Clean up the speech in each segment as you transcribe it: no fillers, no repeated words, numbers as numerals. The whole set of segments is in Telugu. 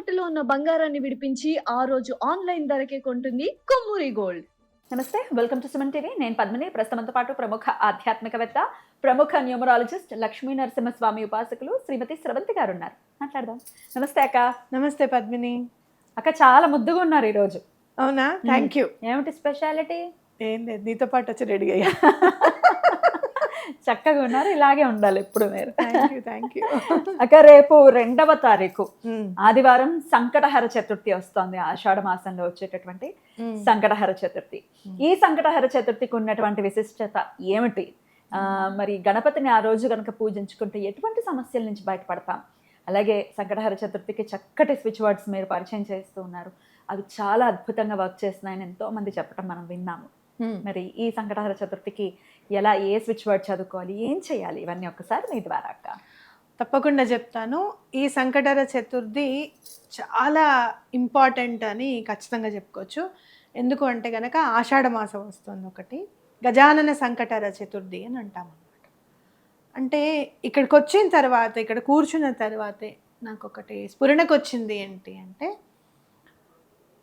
తాకట్టులో ఉన్న బంగారాన్ని విడిపించి ఆ రోజు ఆన్లైన్ ధరకే కొంటుంది కొమ్మూరి గోల్డ్. నమస్తే, వెల్కమ్ టు సుమన్ టీవీ. నేను పద్మిని. ప్రస్తుతంతో పాటు ప్రముఖ ఆధ్యాత్మికవేత్త, ప్రముఖ న్యూమరాలజిస్ట్, లక్ష్మీ నరసింహస్వామి ఉపాసకులు శ్రీమతి స్రవంతి గారు ఉన్నారు. మాట్లాడదాం. నమస్తే అక్క. నమస్తే పద్మిని. అక్క చాలా ముద్దుగా ఉన్నారు ఈరోజు. అవునా? Thank you. ఏమిటి స్పెషాలిటీ? ఏం లేదు, నీతో పాటు వచ్చి రెడీ అయ్యా. చక్కగా ఉన్నారు, ఇలాగే ఉండాలి ఎప్పుడు మీరు. Thank you. అక్క, రేపు 2వ తారీఖు ఆదివారం సంకటహర చతుర్థి వస్తోంది. ఆషాఢ మాసంలో వచ్చేటటువంటి సంకటహర చతుర్థి. ఈ సంకటహర చతుర్థికి ఉన్నటువంటి విశిష్టత ఏమిటి? మరి గణపతిని ఆ రోజు కనుక పూజించుకుంటే ఎటువంటి సమస్యల నుంచి బయటపడతాం? అలాగే సంకటహర చతుర్థికి చక్కటి స్విచ్ వర్డ్స్ మీరు పరిచయం చేస్తూ ఉన్నారు. అవి చాలా అద్భుతంగా వర్క్ చేస్తున్నాయని ఎంతో మంది చెప్పడం మనం విన్నాము. మరి ఈ సంకటహర చతుర్థికి ఎలా, ఏ స్విచ్ వర్డ్ చదువుకోవాలి, ఏం చేయాలి, ఇవన్నీ ఒక్కసారి మీ ద్వారా అక్క. తప్పకుండా చెప్తాను. ఈ సంకటహర చతుర్థి చాలా ఇంపార్టెంట్ అని ఖచ్చితంగా చెప్పుకోవచ్చు. ఎందుకు అంటే కనుక ఆషాఢ మాసం వస్తుంది ఒకటి, గజానన సంకటహర చతుర్థి అని అంటాం అన్నమాట. అంటే ఇక్కడికి వచ్చిన తర్వాత, ఇక్కడ కూర్చున్న తర్వాతే నాకు ఒకటి స్ఫురణకు వచ్చింది. ఏంటి అంటే,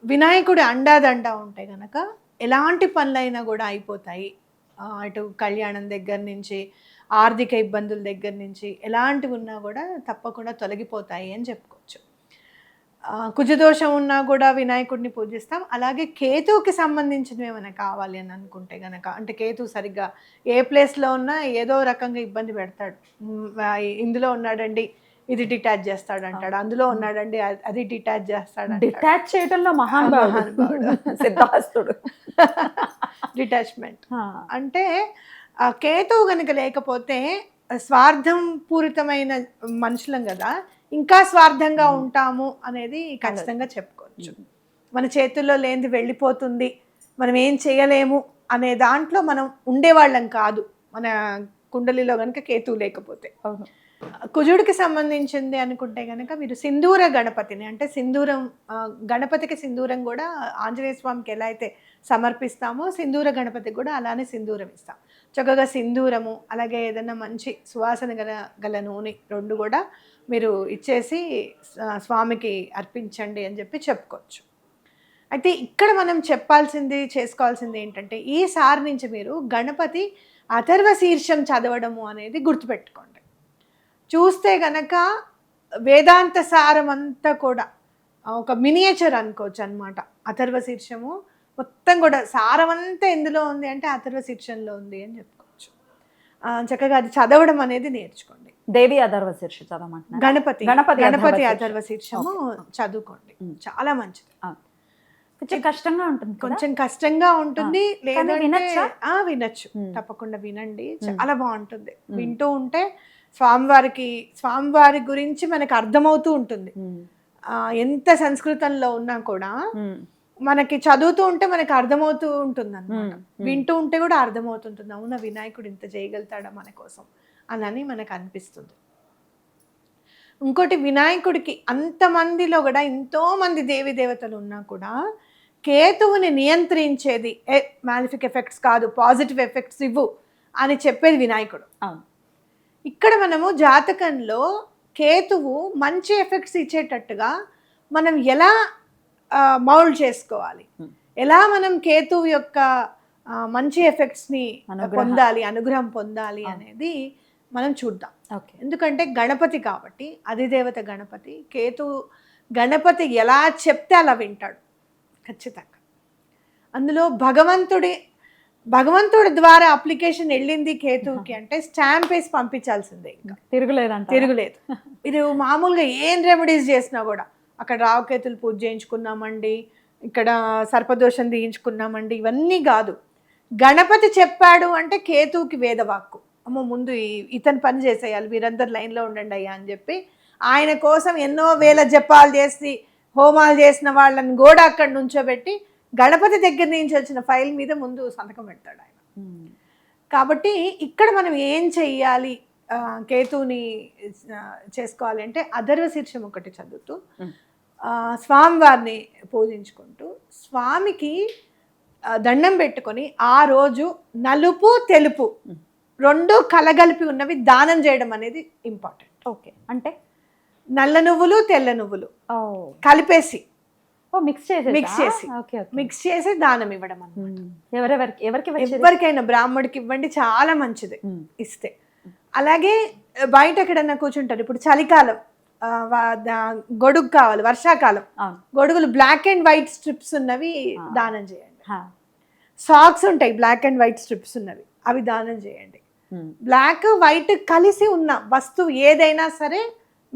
వినాయకుడి అండాదండ ఉంటే కనుక ఎలాంటి పనులైనా కూడా అయిపోతాయి. అటు కళ్యాణం దగ్గర నుంచి, ఆర్థిక ఇబ్బందుల దగ్గర నుంచి ఎలాంటివి ఉన్నా కూడా తప్పకుండా తొలగిపోతాయి అని చెప్పుకోవచ్చు. కుజదోషం ఉన్నా కూడా వినాయకుడిని పూజిస్తాం. అలాగే కేతువుకి సంబంధించినవి ఏమైనా కావాలి అని అనుకుంటే కనుక, అంటే కేతువు సరిగ్గా ఏ ప్లేస్లో ఉన్నా ఏదో రకంగా ఇబ్బంది పెడతాడు. ఇందులో ఉన్నాడండి, ఇది డిటాచ్ చేస్తాడు అంటాడు, అందులో ఉన్నాడండి, అది డిటాచ్ చేస్తాడు. డిటాచ్ చేయడంలో మహానుభావుడు సిద్ధాస్తుడు. డిటాచ్మెంట్ అంటే కేతువు కనుక లేకపోతే స్వార్థం పూరితమైన మనుషులం కదా, ఇంకా స్వార్థంగా ఉంటాము అనేది ఖచ్చితంగా చెప్పుకోవచ్చు. మన చేతుల్లో లేనిది వెళ్ళిపోతుంది, మనం ఏం చేయలేము అనే దాంట్లో మనం ఉండేవాళ్ళం కాదు మన కుండలిలో కనుక కేతువు లేకపోతే. కుజుడికి సంబంధించింది అనుకుంటే కనుక మీరు సింధూర గణపతిని, అంటే సింధూరం, గణపతికి సింధూరం కూడా ఆంజనేయ స్వామికి ఎలా అయితే సమర్పిస్తామో సింధూర గణపతికి కూడా అలానే సింధూరం ఇస్తాం. చక్కగా సింధూరము, అలాగే ఏదైనా మంచి సువాసన గల నూనె, రెండు కూడా మీరు ఇచ్చేసి స్వామికి అర్పించండి అని చెప్పి చెప్పుకోవచ్చు. అయితే ఇక్కడ మనం చేసుకోవాల్సింది ఏంటంటే, ఈసారి నుంచి మీరు గణపతి అథర్వ శీర్షం చదవడము అనేది గుర్తుపెట్టుకోండి. చూస్తే గనక వేదాంత సారం అంతా కూడా ఒక మినియేచర్ అనుకోవచ్చు అనమాట. అథర్వ శీర్షము మొత్తం కూడా సారం అంతా ఎందులో ఉంది అంటే అథర్వ శీర్షంలో ఉంది అని చెప్పుకోవచ్చు. చక్కగా అది చదవడం అనేది నేర్చుకోండి. దేవి అథర్వ శీర్ష చదవమంటున్నారు. గణపతి అథర్వ శీర్షము చదువుకోండి, చాలా మంచిది. కొంచెం కష్టంగా ఉంటుంది, లేదా వినొచ్చు, తప్పకుండా వినండి, చాలా బాగుంటుంది. వింటూ ఉంటే స్వామివారి గురించి మనకు అర్థమవుతూ ఉంటుంది. ఎంత సంస్కృతంలో ఉన్నా కూడా మనకి చదువుతూ ఉంటే మనకి అర్థమవుతూ ఉంటుంది అన్నమాట. వింటూ ఉంటే కూడా అర్థమవుతుంటుంది, అవునా వినాయకుడు ఇంత చేయగలుగుతాడా మన కోసం అని మనకు అనిపిస్తుంది. ఇంకోటి, వినాయకుడికి అంతమందిలో కూడా ఎంతో మంది దేవి దేవతలు ఉన్నా కూడా కేతువుని నియంత్రించేది మాలిఫిక్ ఎఫెక్ట్స్ కాదు, పాజిటివ్ ఎఫెక్ట్స్ ఇవ్వు అని చెప్పేది వినాయకుడు. ఇక్కడ మనము జాతకంలో కేతువు మంచి ఎఫెక్ట్స్ ఇచ్చేటట్టుగా మనం ఎలా మౌల్డ్ చేసుకోవాలి, ఎలా మనం కేతువు యొక్క మంచి ఎఫెక్ట్స్ని పొందాలి, అనుగ్రహం పొందాలి అనేది మనం చూద్దాం. ఎందుకంటే గణపతి కాబట్టి, అధిదేవత గణపతి, గణపతి ఎలా చెప్తే అలా వింటాడు ఖచ్చితంగా. అందులో భగవంతుడి ద్వారా అప్లికేషన్ వెళ్ళింది కేతువుకి అంటే స్టాంప్ వేసి పంపించాల్సిందే, ఇంకా తిరుగులేదు. ఇది మామూలుగా ఏం రెమెడీస్ చేసినా కూడా, అక్కడ రావుకేతులు పూజ చేయించుకున్నామండి, ఇక్కడ సర్పదోషం తీయించుకున్నామండి, ఇవన్నీ కాదు. గణపతి చెప్పాడు అంటే కేతువుకి వేదవాక్కు, అమ్మో ముందు ఇతను పని చేసేయాలి, మీరందరు లైన్లో ఉండండి అయ్యా అని చెప్పి ఆయన కోసం ఎన్నో వేల జపాలు చేసి హోమాలు చేసిన వాళ్ళని కూడా అక్కడ నుంచోబెట్టి గణపతి దగ్గర నుంచి వచ్చిన ఫైల్ మీద ముందు సంతకం పెడతాడు ఆయన. కాబట్టి ఇక్కడ మనం ఏం చెయ్యాలి, కేతువుని చేసుకోవాలి అంటే అథర్వ శీర్షం ఒకటి చదువుతూ, స్వామివారిని పూజించుకుంటూ, స్వామికి దండం పెట్టుకొని ఆ రోజు నలుపు తెలుపు రెండు కలగలిపి ఉన్నవి దానం చేయడం అనేది ఇంపార్టెంట్. ఓకే, అంటే నల్ల నువ్వులు తెల్ల నువ్వులు ఓ కలిపేసి ఓ మిక్స్ చేసి ఓకే ఓకే మిక్స్ చేసి దానం ఇవ్వడం అన్నమాట. ఎవరికి ఎవరికైనా బ్రాహ్మడికి ఇవ్వండి, చాలా మంచిది ఇస్తే. అలాగే బయట ఎక్కడన్నా కూర్చుంటారు, ఇప్పుడు చలికాలం గొడుగు కావాలి, వర్షాకాలం గొడుగులు బ్లాక్ అండ్ వైట్ స్ట్రిప్స్ ఉన్నవి దానం చేయండి. సాక్స్ ఉంటాయి బ్లాక్ అండ్ వైట్ స్ట్రిప్స్ ఉన్నవి, అవి దానం చేయండి. బ్లాక్ వైట్ కలిసి ఉన్న వస్తువు ఏదైనా సరే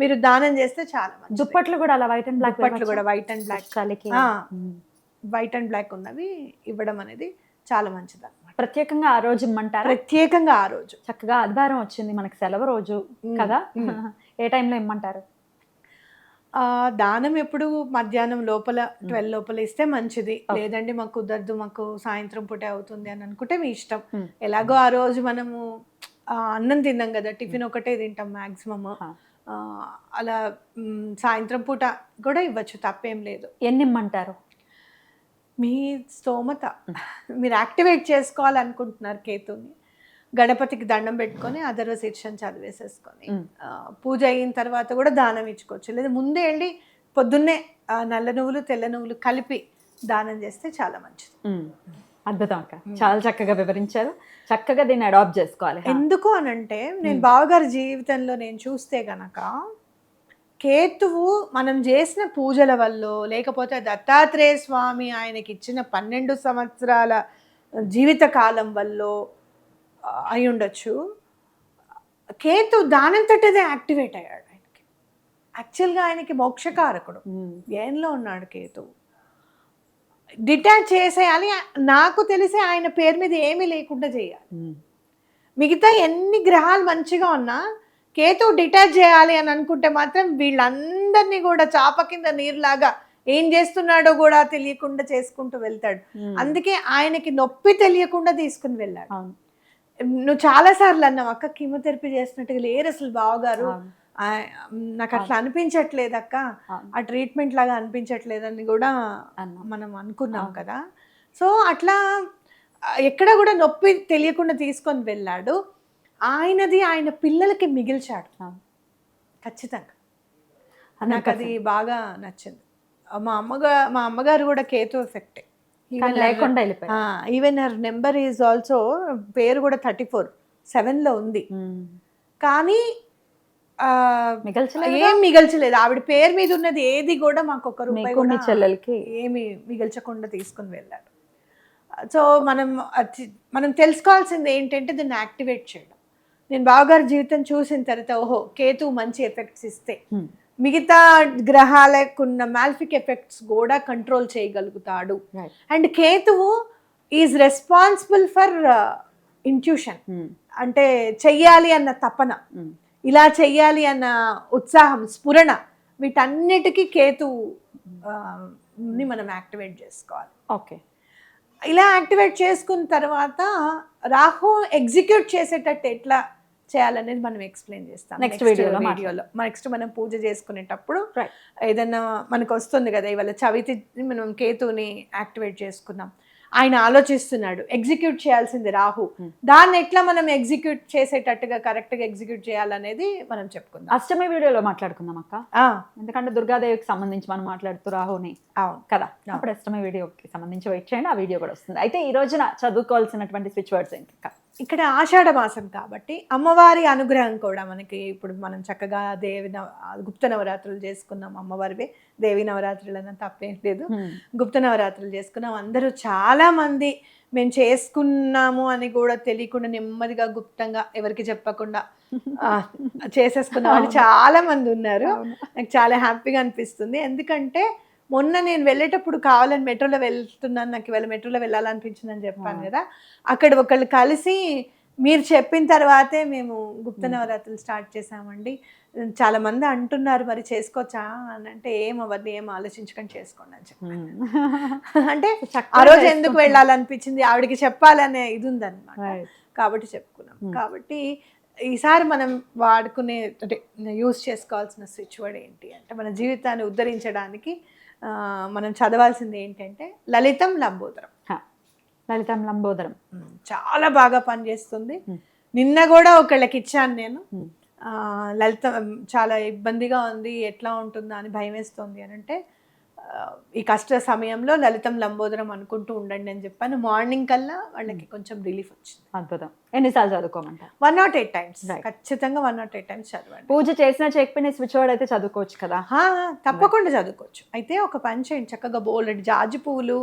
మీరు దానం చేస్తే చాలా మంచిది. దుప్పట్లు కూడా అలా వైట్ అండ్ బ్లాక్, దుప్పట్లు కూడా వైట్ అండ్ బ్లాక్, చలికి వైట్ అండ్ బ్లాక్ ఉన్నవి ఇవ్వడం అనేది చాలా మంచిది అన్నమాట. ప్రత్యేకంగా ఆ రోజు ఇమ్మంటారా? ప్రత్యేకంగా ఆ రోజు చక్కగా ఆదివారం వచ్చింది, మనకి సెలవు రోజు కదా, ఏ టైంలో ఇమ్మంటారు? దానం ఎప్పుడు మధ్యాహ్నం లోపల 12 లోపల ఇస్తే మంచిది. లేదండి మాకు కుదరదు, మాకు సాయంత్రం పూటే అవుతుంది అని అనుకుంటే మీ ఇష్టం. ఎలాగో ఆ రోజు మనము అన్నం తిన్నాం కదా, టిఫిన్ ఒకటే తింటాం మ్యాక్సిమమ్. అలా సాయంత్రం పూట కూడా ఇవ్వచ్చు, తప్పేం లేదు. ఎన్ని ఇమ్మంటారు? మీ స్తోమత, మీరు యాక్టివేట్ చేసుకోవాలనుకుంటున్నారు కేతుని, గణపతికి దండం పెట్టుకొని అదర్వ శీర్షం చదివేసేసుకొని పూజ అయిన తర్వాత కూడా దానం ఇచ్చుకోవచ్చు. లేదా ముందే వెళ్ళి పొద్దున్నే నల్ల నువ్వులు తెల్ల నువ్వులు కలిపి దానం చేస్తే చాలా మంచిది. అద్భుతం అక్క, చాలా చక్కగా వివరించారు. చక్కగా దీన్ని అడాప్ట్ చేసుకోవాలి. ఎందుకు అనంటే నేను బావగారి జీవితంలో నేను చూస్తే గనక కేతువు మనం చేసిన పూజల వల్ల, లేకపోతే దత్తాత్రేయ స్వామి ఆయనకి ఇచ్చిన 12 సంవత్సరాల జీవిత కాలం వల్ల అయి ఉండొచ్చు, కేతు దానంతటదే యాక్టివేట్ అయ్యాడు. ఆయనకి యాక్చువల్గా ఆయనకి మోక్షకారకుడు, ఏంలో ఉన్నాడు కేతు. డిటాచ్ చేసేయాలి, నాకు తెలిసి ఆయన పేరు మీద ఏమీ లేకుండా చేయాలి. మిగతా ఎన్ని గ్రహాలు మంచిగా ఉన్నా కేతు డిటాచ్ చేయాలి అని అనుకుంటే మాత్రం వీళ్ళందరినీ కూడా చాప కింద నీరులాగా ఏం చేస్తున్నాడో కూడా తెలియకుండా చేసుకుంటూ వెళ్తాడు. అందుకే ఆయనకి నొప్పి తెలియకుండా తీసుకుని వెళ్ళాడు. నువ్వు చాలా సార్లు అన్నావు అక్క, కీమోథెరపీ చేసినట్టుగా లేరు అసలు బావగారు, నాకు అట్లా అనిపించట్లేదు అక్క, ఆ ట్రీట్మెంట్ లాగా అనిపించట్లేదని కూడా మనం అనుకున్నాం కదా. సో అట్లా ఎక్కడ కూడా నొప్పి తెలియకుండా తీసుకొని వెళ్ళాడు. ఆయనది ఆయన పిల్లలకి మిగిల్చాడు ఖచ్చితంగా. నాకు అది బాగా నచ్చింది. మా అమ్మగారు కూడా కేతు ఎఫెక్టే. Even her number is also, పేరు కూడా 34 7లో ఉంది, కానీ ఏం మిగల్చలేదు. ఆవిడ పేరు మీద ఉన్నది ఏది కూడా మాకు ఒక్క రూపాయి కూడా చెల్లెలకి ఏమి మిగల్చకుండా తీసుకుని వెళ్ళాడు. సో మనం తెలుసుకోవాల్సింది ఏంటంటే దీన్ని యాక్టివేట్ చేయడం. నేను బావగారి జీవితం చూసిన తర్వాత ఓహో కేతు మంచి ఎఫెక్ట్స్ ఇస్తే మిగతా గ్రహాలకున్న మాల్ఫిక్ ఎఫెక్ట్స్ కూడా కంట్రోల్ చేయగలుగుతాడు. అండ్ కేతువు ఈజ్ రెస్పాన్సిబుల్ ఫర్ ఇంట్యూషన్, అంటే చెయ్యాలి అన్న తపన, ఇలా చెయ్యాలి అన్న ఉత్సాహం, స్ఫురణ, వీటన్నిటికీ కేతుని మనం యాక్టివేట్ చేసుకోవాలి. ఓకే, ఇలా యాక్టివేట్ చేసుకున్న తర్వాత రాహు ఎగ్జిక్యూట్ చేసేటట్టు ఎట్లా చేయాలనేది మనం ఎక్స్ప్లెయిన్ చేస్తాం నెక్స్ట్ వీడియోలో. నెక్స్ట్ మనం పూజ చేసుకునేటప్పుడు ఏదన్నా మనకు వస్తుంది కదా, ఇవాళ చవితి మనం కేతుని యాక్టివేట్ చేసుకున్నాం, ఆయన ఆలోచిస్తున్నాడు, ఎగ్జిక్యూట్ చేయాల్సింది రాహు, దాన్ని ఎట్లా మనం ఎగ్జిక్యూట్ చేసేటట్టుగా కరెక్ట్గా ఎగ్జిక్యూట్ చేయాలనేది మనం చెప్పుకుందాం అష్టమి వీడియోలో మాట్లాడుకుందాం అక్క. ఎందుకంటే దుర్గాదేవికి సంబంధించి మనం మాట్లాడుతూ రాహుని కదా, అప్పుడు అష్టమి వీడియోకి సంబంధించి వెయిట్ చేయండి, ఆ వీడియో కూడా వస్తుంది. అయితే ఈ రోజున చదువుకోవాల్సినటువంటి స్విచ్ వర్డ్స్ ఏంటి అక్క? ఇక్కడ ఆషాఢ మాసం కాబట్టి అమ్మవారి అనుగ్రహం కూడా మనకి, ఇప్పుడు మనం చక్కగా గుప్త నవరాత్రులు చేసుకున్నాం, అమ్మవారివే దేవి నవరాత్రులు అన్న తప్పేం లేదు, గుప్త నవరాత్రులు చేసుకున్నాం. అందరూ చాలా మంది మేము చేసుకున్నాము అని కూడా తెలియకుండా నెమ్మదిగా గుప్తంగా ఎవరికి చెప్పకుండా చేసేసుకున్న వాళ్ళు చాలా మంది ఉన్నారు. నాకు చాలా హ్యాపీగా అనిపిస్తుంది. ఎందుకంటే మొన్న నేను వెళ్ళేటప్పుడు కావాలని మెట్రోలో వెళ్తున్నాను, నాకు ఇవాళ మెట్రోలో వెళ్ళాలనిపించిందని చెప్పాను కదా, అక్కడ ఒకళ్ళు కలిసి మీరు చెప్పిన తర్వాతే మేము గుప్త నవరాత్రులు స్టార్ట్ చేసామండి, చాలా మంది అంటున్నారు మరి చేసుకోవచ్చా అని అంటే ఏమవద్దు, ఏం ఆలోచించుకొని చేసుకోండి అని చెప్పాను. అంటే ఆ రోజు ఎందుకు వెళ్ళాలనిపించింది, ఆవిడకి చెప్పాలనే ఇది ఉందన్నమాట, కాబట్టి చెప్పుకున్నాం. కాబట్టి ఈసారి మనం వాడుకునే అంటే యూజ్ చేసుకోవాల్సిన స్విచ్ వర్డ్ ఏంటి అంటే, మన జీవితాన్ని ఉద్ధరించడానికి మనం చదవాల్సింది ఏంటంటే లలితం లంబోదరం. లలితం లంబోదరం చాలా బాగా పనిచేస్తుంది. నిన్న కూడా ఒకళ్ళకి ఇచ్చాను నేను, లలిత చాలా ఇబ్బందిగా ఉంది, ఎట్లా ఉంటుందా అని భయం వేస్తుంది అని అంటే ఈ కష్ట సమయంలో లలితం లంబోదరం అనుకుంటూ ఉండండి అని చెప్పాను. మార్నింగ్ కల్లా వాళ్ళకి కొంచెం రిలీఫ్ వచ్చింది. అద్భుతం. ఎన్నిసార్లు చదువుకోమంటారు? 108 టైమ్స్, Right. ఖచ్చితంగా 108 టైమ్స్ చదవండి. పూజ చేసినా చేయకపోయినా స్విచ్ వర్డ్ అయితే చదువుకోవచ్చు కదా. తప్పకుండా చదువుకోవచ్చు. అయితే ఒక పని చేయండి, చక్కగా బోలెడు జాజి పువ్వులు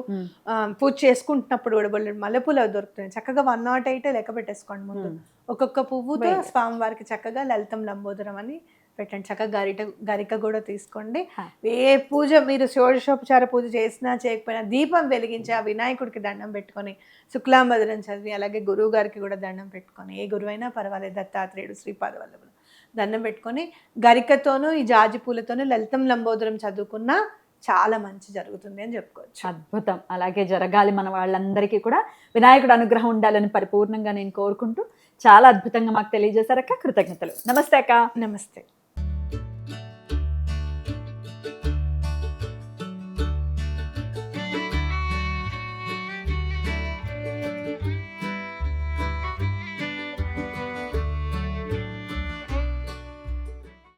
పూజ చేసుకుంటున్నప్పుడు కూడా బోలెడు మల్లెపూలు అవి దొరుకుతున్నాయి. చక్కగా 108 లెక్క పెట్టేసుకోండి ముందు. ఒక్కొక్క పువ్వుతో స్వామివారికి చక్కగా లలితం లంబోదరం అని పెట్టండి. చక్కగా గరిక కూడా తీసుకోండి. ఏ పూజ మీరు షోడశోపచార పూజ చేసినా చేయకపోయినా దీపం వెలిగించి ఆ వినాయకుడికి దండం పెట్టుకొని శుక్లాంబదరం చదివి అలాగే గురువు గారికి కూడా దండం పెట్టుకొని, ఏ గురువైనా పర్వాలేదు, దత్తాత్రేయుడు, శ్రీపాద వల్లభులు దండం పెట్టుకొని గరికతోనూ ఈ జాజి పూలతోనూ లలితం లంబోదరం చదువుకున్నా చాలా మంచి జరుగుతుంది అని చెప్పుకోవచ్చు. అద్భుతం. అలాగే జరగాలి మన వాళ్ళందరికీ కూడా. వినాయకుడు అనుగ్రహం ఉండాలని పరిపూర్ణంగా నేను కోరుకుంటూ చాలా అద్భుతంగా మాకు తెలియజేశారక్క. కృతజ్ఞతలు. నమస్తే అక్క. నమస్తే.